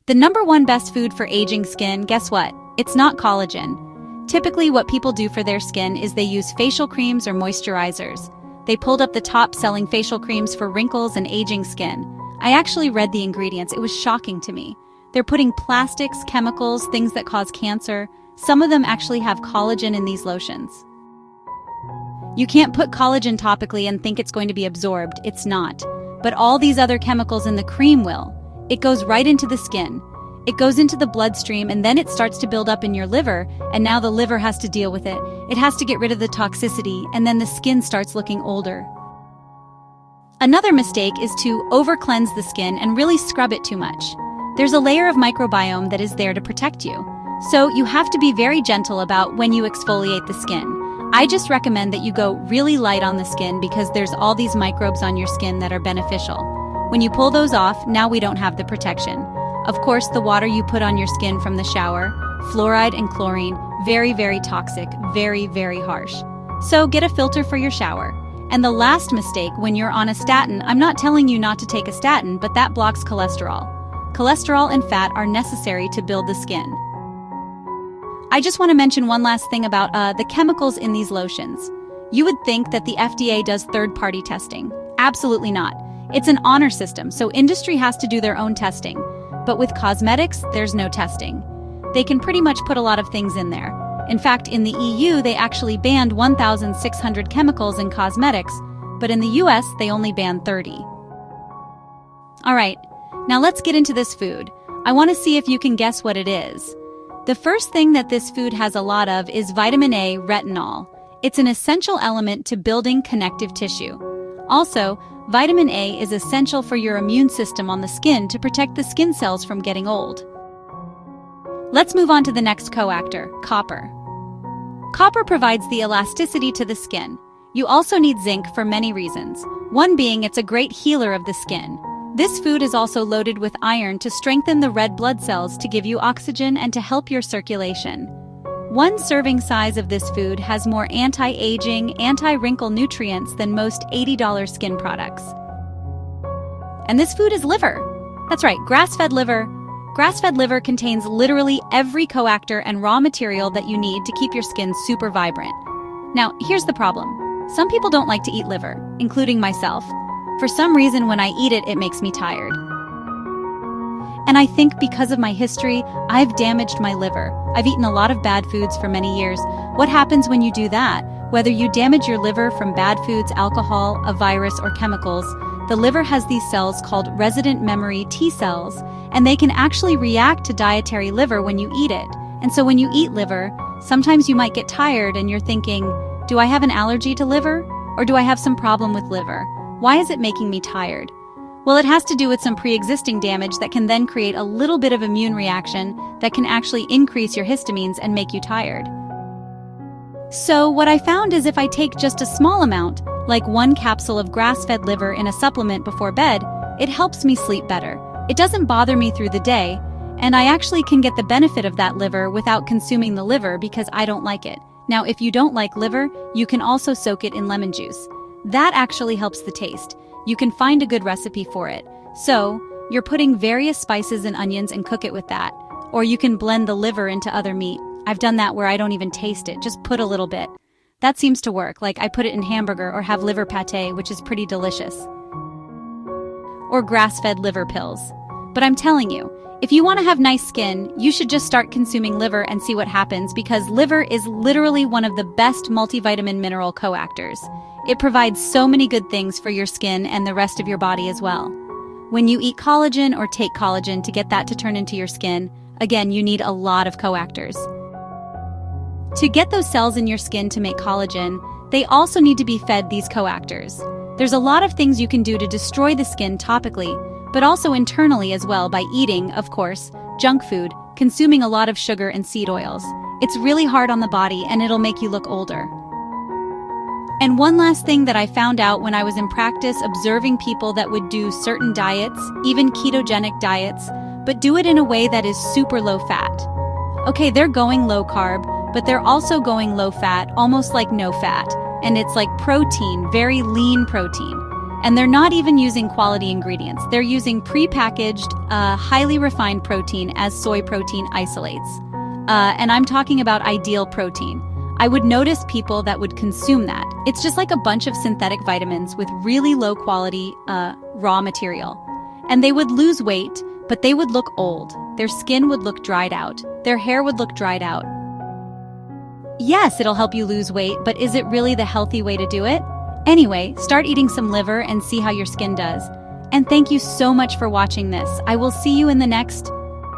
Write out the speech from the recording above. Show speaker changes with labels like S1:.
S1: The number one best food for aging skin, guess what? It's not collagen. Typically, what people do for their skin is they use facial creams or moisturizers. They pulled up the top-selling facial creams for wrinkles and aging skin. I actually read the ingredients. It was shocking to me. They're putting plastics, chemicals, things that cause cancer. Some of them actually have collagen in these lotions. You can't put collagen topically and think it's going to be absorbed. It's not. But all these other chemicals in the cream will. It goes right into the skin. It goes into the bloodstream and then it starts to build up in your liver, and now the liver has to deal with it. It has to get rid of the toxicity, and then the skin starts looking older. Another mistake is to over-cleanse the skin and really scrub it too much. There's a layer of microbiome that is there to protect you. So you have to be very gentle about when you exfoliate the skin. I just recommend that you go really light on the skin because there's all these microbes on your skin that are beneficial. When you pull those off, now we don't have the protection. Of course, the water you put on your skin from the shower, fluoride and chlorine, very, very toxic, very, very harsh. So get a filter for your shower. And the last mistake, when you're on a statin, I'm not telling you not to take a statin, but that blocks cholesterol. Cholesterol and fat are necessary to build the skin. I just want to mention one last thing about the chemicals in these lotions. You would think that the FDA does third-party testing. Absolutely not. It's an honor system, so industry has to do their own testing. But with cosmetics, there's no testing. They can pretty much put a lot of things in there. In fact, in the EU, they actually banned 1,600 chemicals in cosmetics, but in the US, they only banned 30. All right, now let's get into this food. I want to see if you can guess what it is. The first thing that this food has a lot of is vitamin A, retinol. It's an essential element to building connective tissue. Also, vitamin A is essential for your immune system on the skin to protect the skin cells from getting old. Let's move on to the next coactor, copper. Copper provides the elasticity to the skin. You also need zinc for many reasons, one being it's a great healer of the skin. This food is also loaded with iron to strengthen the red blood cells to give you oxygen and to help your circulation. One serving size of this food has more anti-aging, anti-wrinkle nutrients than most $80 skin products. And this food is liver. That's right, grass-fed liver. Grass-fed liver contains literally every coactor and raw material that you need to keep your skin super vibrant. Now, here's the problem. Some people don't like to eat liver, including myself. For some reason, when I eat it, it makes me tired. And I think because of my history, I've damaged my liver. I've eaten a lot of bad foods for many years. What happens when you do that? Whether you damage your liver from bad foods, alcohol, a virus, or chemicals, the liver has these cells called resident memory T cells, and they can actually react to dietary liver when you eat it. And so when you eat liver, sometimes you might get tired and you're thinking, do I have an allergy to liver? Or do I have some problem with liver? Why is it making me tired? Well, it has to do with some pre-existing damage that can then create a little bit of immune reaction that can actually increase your histamines and make you tired. So what I found is if I take just a small amount, like 1 capsule of grass-fed liver in a supplement before bed, it helps me sleep better. It doesn't bother me through the day, and I actually can get the benefit of that liver without consuming the liver because I don't like it. Now, if you don't like liver, you can also soak it in lemon juice. That actually helps the taste. You can find a good recipe for it. So, you're putting various spices and onions and cook it with that. Or you can blend the liver into other meat. I've done that where I don't even taste it, just put a little bit. That seems to work, like I put it in hamburger or have liver pate, which is pretty delicious. Or grass-fed liver pills. But I'm telling you, if you want to have nice skin, you should just start consuming liver and see what happens because liver is literally one of the best multivitamin mineral coactors. It provides so many good things for your skin and the rest of your body as well. When you eat collagen or take collagen to get that to turn into your skin, again, you need a lot of coactors. To get those cells in your skin to make collagen, they also need to be fed these coactors. There's a lot of things you can do to destroy the skin topically, but also internally as well by eating, of course, junk food, consuming a lot of sugar and seed oils. It's really hard on the body and it'll make you look older. And one last thing that I found out when I was in practice observing people that would do certain diets, even ketogenic diets, but do it in a way that is super low fat. Okay, they're going low carb, but they're also going low fat, almost like no fat. And it's like protein, very lean protein. And they're not even using quality ingredients. They're using pre-packaged, highly refined protein as soy protein isolates. And I'm talking about ideal protein. I would notice people that would consume that. It's just like a bunch of synthetic vitamins with really low quality, raw material. And they would lose weight, but they would look old. Their skin would look dried out. Their hair would look dried out. Yes, it'll help you lose weight, but is it really the healthy way to do it? Anyway, start eating some liver and see how your skin does. And thank you so much for watching this. I will see you in the next